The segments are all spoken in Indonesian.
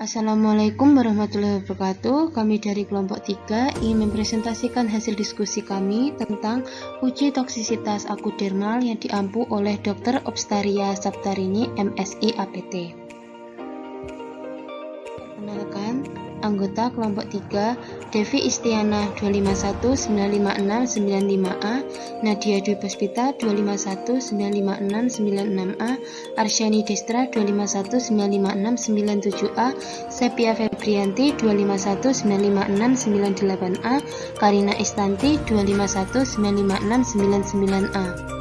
Assalamualaikum warahmatullahi wabarakatuh. Kami dari kelompok 3 ingin mempresentasikan hasil diskusi kami tentang uji toksisitas akudermal yang diampu oleh Dr. Opstaria Saptarini, MSI APT. Perkenalkan, anggota kelompok 3, Devi Istiana 25195695A, Nadia Dwi Puspita 25195696A, Arsyani Destra 25195697A, Sepia Febrianti 25195698A, Karina Istanti 25195699A.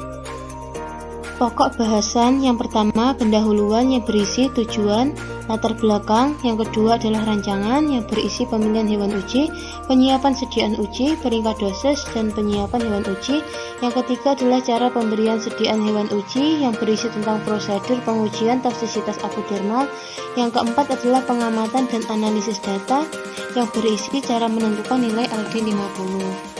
Pokok bahasan yang pertama pendahuluan yang berisi tujuan, latar belakang, yang kedua adalah rancangan yang berisi pemilihan hewan uji, penyiapan sediaan uji, peringkat dosis, dan penyiapan hewan uji. Yang ketiga adalah cara pemberian sediaan hewan uji yang berisi tentang prosedur pengujian toksisitas akudermal. Yang keempat adalah pengamatan dan analisis data yang berisi cara menentukan nilai LD50.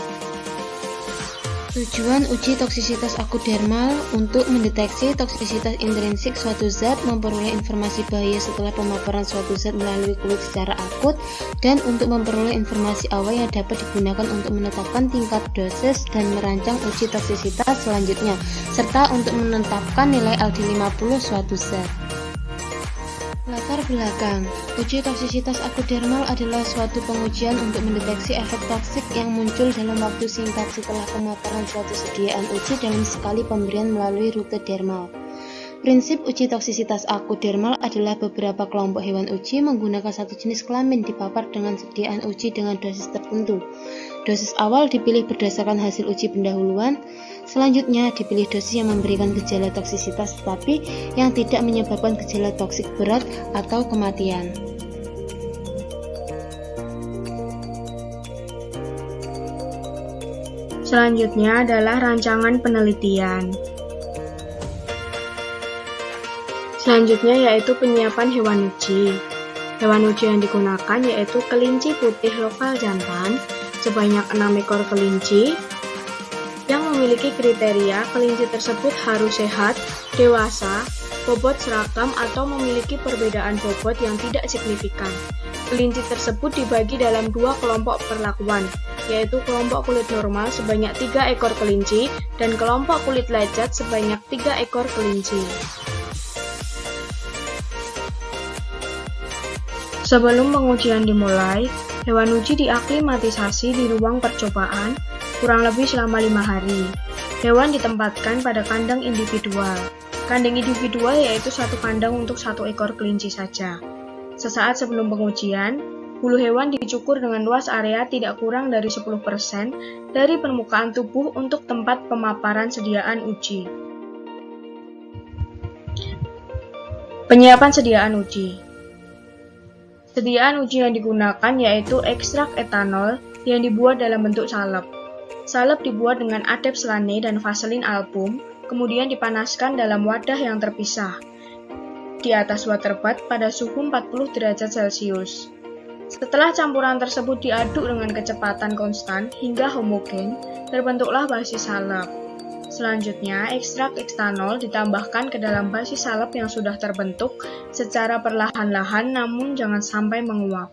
Tujuan uji toksisitas akudermal untuk mendeteksi toksisitas intrinsik suatu zat, memperoleh informasi bahaya setelah pemaparan suatu zat melalui kulit secara akut, dan untuk memperoleh informasi awal yang dapat digunakan untuk menetapkan tingkat dosis dan merancang uji toksisitas selanjutnya, serta untuk menetapkan nilai LD50 suatu zat. Latar belakang, uji toksisitas akudermal adalah suatu pengujian untuk mendeteksi efek toksik yang muncul dalam waktu singkat setelah pemaparan suatu sediaan uji dalam sekali pemberian melalui rute dermal. Prinsip uji toksisitas akudermal adalah beberapa kelompok hewan uji menggunakan satu jenis kelamin dipapar dengan sediaan uji dengan dosis tertentu. Dosis awal dipilih berdasarkan hasil uji pendahuluan. Selanjutnya dipilih dosis yang memberikan gejala toksisitas tetapi yang tidak menyebabkan gejala toksik berat atau kematian. Selanjutnya adalah rancangan penelitian. Selanjutnya yaitu penyiapan hewan uji. Hewan uji yang digunakan yaitu kelinci putih lokal jantan sebanyak 6 ekor kelinci yang memiliki kriteria kelinci tersebut harus sehat, dewasa, bobot seragam atau memiliki perbedaan bobot yang tidak signifikan. Kelinci tersebut dibagi dalam 2 kelompok perlakuan, yaitu kelompok kulit normal sebanyak 3 ekor kelinci dan kelompok kulit lecet sebanyak 3 ekor kelinci. Sebelum pengujian dimulai, hewan uji diaklimatisasi di ruang percobaan kurang lebih selama 5 hari. Hewan ditempatkan pada kandang individual. Kandang individual yaitu satu kandang untuk 1 ekor kelinci saja. Sesaat sebelum pengujian, bulu hewan dicukur dengan luas area tidak kurang dari 10% dari permukaan tubuh untuk tempat pemaparan sediaan uji. Penyiapan sediaan uji. Sediaan uji yang digunakan yaitu ekstrak etanol yang dibuat dalam bentuk salep. Salep dibuat dengan adepslane dan vaselin album, kemudian dipanaskan dalam wadah yang terpisah di atas waterbath pada suhu 40 derajat Celcius. Setelah campuran tersebut diaduk dengan kecepatan konstan hingga homogen, terbentuklah basis salep. Selanjutnya, ekstrak etanol ditambahkan ke dalam basis salep yang sudah terbentuk secara perlahan-lahan namun jangan sampai menguap.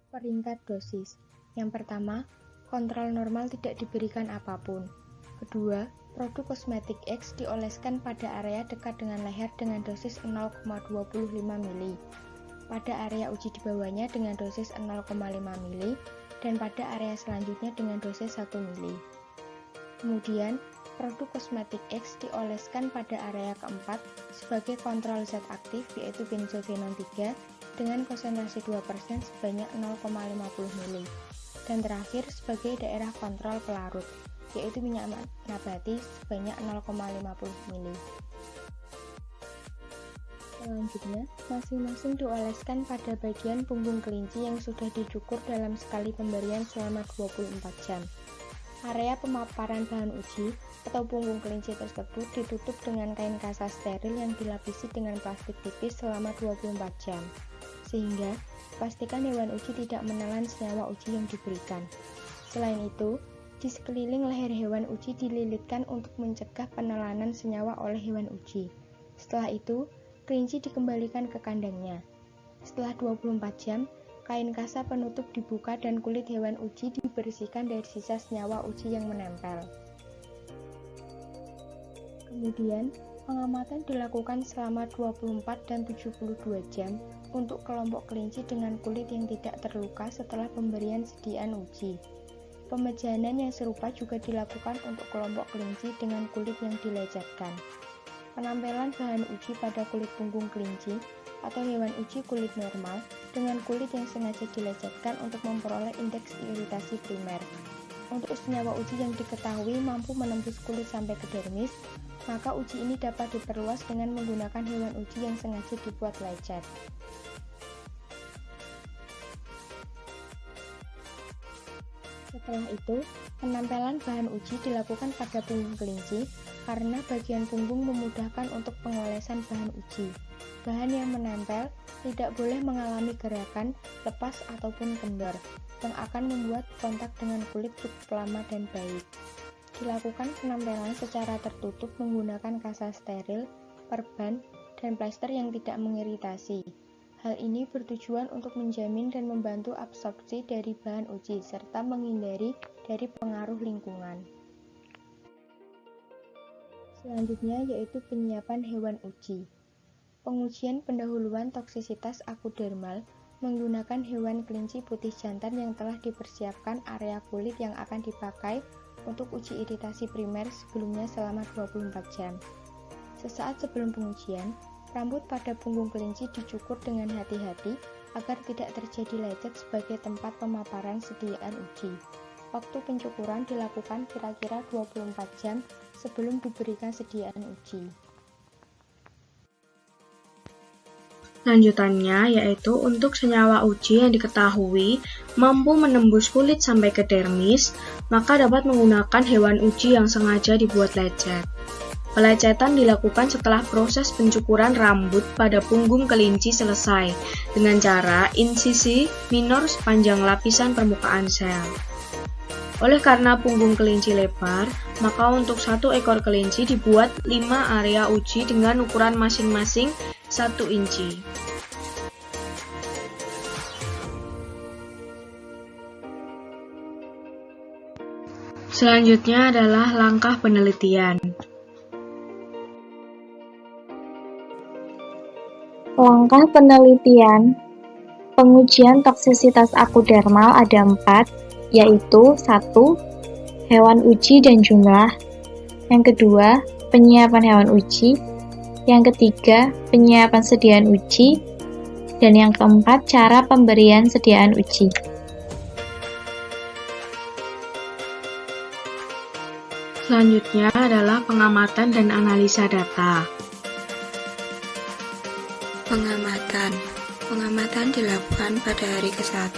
Peringkat dosis. Yang pertama, kontrol normal tidak diberikan apapun. Kedua, produk kosmetik X dioleskan pada area dekat dengan leher dengan dosis 0,25 ml, pada area uji di bawahnya dengan dosis 0,5 ml, dan pada area selanjutnya dengan dosis 1 ml. Kemudian, produk kosmetik X dioleskan pada area keempat sebagai kontrol zat aktif yaitu benzofenon 3 dengan konsentrasi 2% sebanyak 0,50 ml. Dan terakhir sebagai daerah kontrol pelarut yaitu minyak nabati sebanyak 0,50 ml. Selanjutnya, masing-masing dioleskan pada bagian punggung kelinci yang sudah dicukur dalam sekali pemberian selama 24 jam. Area pemaparan bahan uji atau punggung kelinci tersebut ditutup dengan kain kasa steril yang dilapisi dengan plastik tipis selama 24 jam, sehingga pastikan hewan uji tidak menelan senyawa uji yang diberikan. Selain itu, di sekeliling leher hewan uji dililitkan untuk mencegah penelanan senyawa oleh hewan uji. Setelah itu, kelinci dikembalikan ke kandangnya. Setelah 24 jam, kain kasa penutup dibuka dan kulit hewan uji dibersihkan dari sisa senyawa uji yang menempel. Kemudian, pengamatan dilakukan selama 24 dan 72 jam untuk kelompok kelinci dengan kulit yang tidak terluka setelah pemberian sediaan uji. Pemejanan yang serupa juga dilakukan untuk kelompok kelinci dengan kulit yang dilecetkan. Penampilan bahan uji pada kulit punggung kelinci atau hewan uji kulit normal dengan kulit yang sengaja dilecetkan untuk memperoleh indeks iritasi primer. Untuk senyawa uji yang diketahui mampu menembus kulit sampai ke dermis, maka uji ini dapat diperluas dengan menggunakan hewan uji yang sengaja dibuat lecet. Setelah itu, penempelan bahan uji dilakukan pada punggung kelinci karena bagian punggung memudahkan untuk pengolesan bahan uji. Bahan yang menempel tidak boleh mengalami gerakan, lepas ataupun kendor, yang akan membuat kontak dengan kulit cukup lama dan baik. Dilakukan penempelan secara tertutup menggunakan kasa steril, perban, dan plester yang tidak mengiritasi. Hal ini bertujuan untuk menjamin dan membantu absorpsi dari bahan uji serta menghindari dari pengaruh lingkungan. Selanjutnya yaitu penyiapan hewan uji. Pengujian pendahuluan toksisitas akudermal menggunakan hewan kelinci putih jantan yang telah dipersiapkan area kulit yang akan dipakai untuk uji iritasi primer sebelumnya selama 24 jam. Sesaat sebelum pengujian, rambut pada punggung kelinci dicukur dengan hati-hati agar tidak terjadi lecet sebagai tempat pemaparan sediaan uji. Waktu pencukuran dilakukan kira-kira 24 jam sebelum diberikan sediaan uji. Lanjutannya yaitu untuk senyawa uji yang diketahui mampu menembus kulit sampai ke dermis, maka dapat menggunakan hewan uji yang sengaja dibuat lecet. Pelecetan dilakukan setelah proses pencukuran rambut pada punggung kelinci selesai dengan cara insisi minor sepanjang lapisan permukaan sel. Oleh karena punggung kelinci lebar, maka untuk satu ekor kelinci dibuat 5 area uji dengan ukuran masing-masing 1 inci. Selanjutnya adalah langkah penelitian. Langkah penelitian pengujian toksisitas akudermal ada 4, yaitu 1. Hewan uji dan jumlah. Yang kedua, penyiapan hewan uji. Yang ketiga, penyiapan sediaan uji. Dan yang keempat, cara pemberian sediaan uji. Selanjutnya adalah pengamatan dan analisa data. Pengamatan dilakukan pada hari ke-1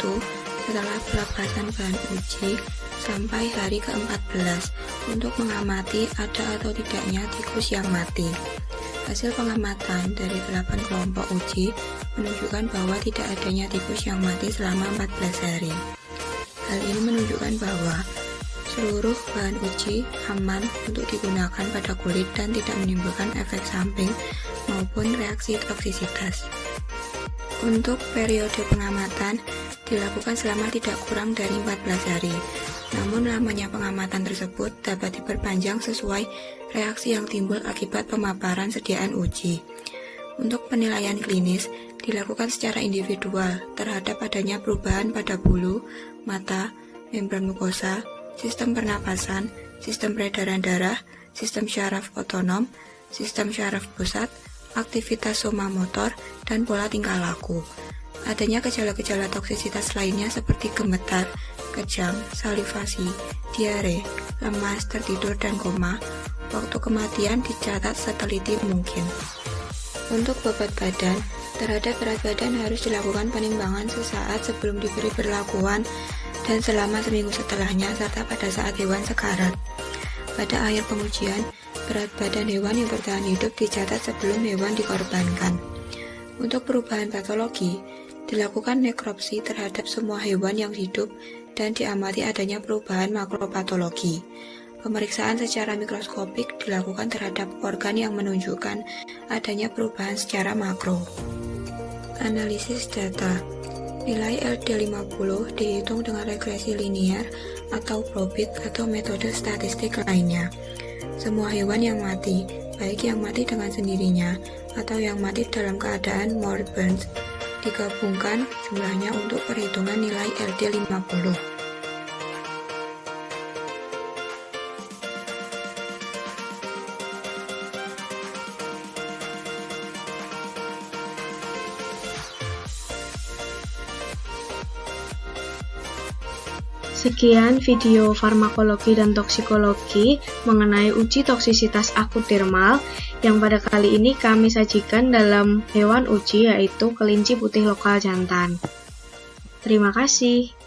setelah pelepasan bahan uji sampai hari ke-14 untuk mengamati ada atau tidaknya tikus yang mati. Hasil pengamatan dari 8 kelompok uji menunjukkan bahwa tidak adanya tikus yang mati selama 14 hari. Hal ini menunjukkan bahwa seluruh bahan uji aman untuk digunakan pada kulit dan tidak menimbulkan efek samping maupun reaksi toksisitas. Untuk periode pengamatan dilakukan selama tidak kurang dari 14 hari. Namun lamanya pengamatan tersebut dapat diperpanjang sesuai reaksi yang timbul akibat pemaparan sediaan uji. Untuk penilaian klinis dilakukan secara individual terhadap adanya perubahan pada bulu, mata, membran mukosa, sistem pernapasan, sistem peredaran darah, sistem syaraf otonom, sistem syaraf pusat, aktivitas soma motor, dan pola tingkah laku. Adanya gejala-gejala toksisitas lainnya seperti gemetar, kejang, salivasi, diare, lemas, tertidur, dan koma. Waktu kematian dicatat seteliti mungkin. Untuk bobot badan, terhadap berat badan harus dilakukan penimbangan sesaat sebelum diberi perlakuan dan selama seminggu setelahnya serta pada saat hewan sekarat. Pada akhir pengujian, berat badan hewan yang bertahan hidup dicatat sebelum hewan dikorbankan. Untuk perubahan patologi, dilakukan nekropsi terhadap semua hewan yang hidup dan diamati adanya perubahan makropatologi. Pemeriksaan secara mikroskopik dilakukan terhadap organ yang menunjukkan adanya perubahan secara makro. Analisis data. Nilai LD50 dihitung dengan regresi linear atau probit atau metode statistik lainnya. Semua hewan yang mati, baik yang mati dengan sendirinya atau yang mati dalam keadaan moribund, digabungkan jumlahnya untuk perhitungan nilai LD50. Sekian video farmakologi dan toksikologi mengenai uji toksisitas akut dermal yang pada kali ini kami sajikan dalam hewan uji yaitu kelinci putih lokal jantan. Terima kasih.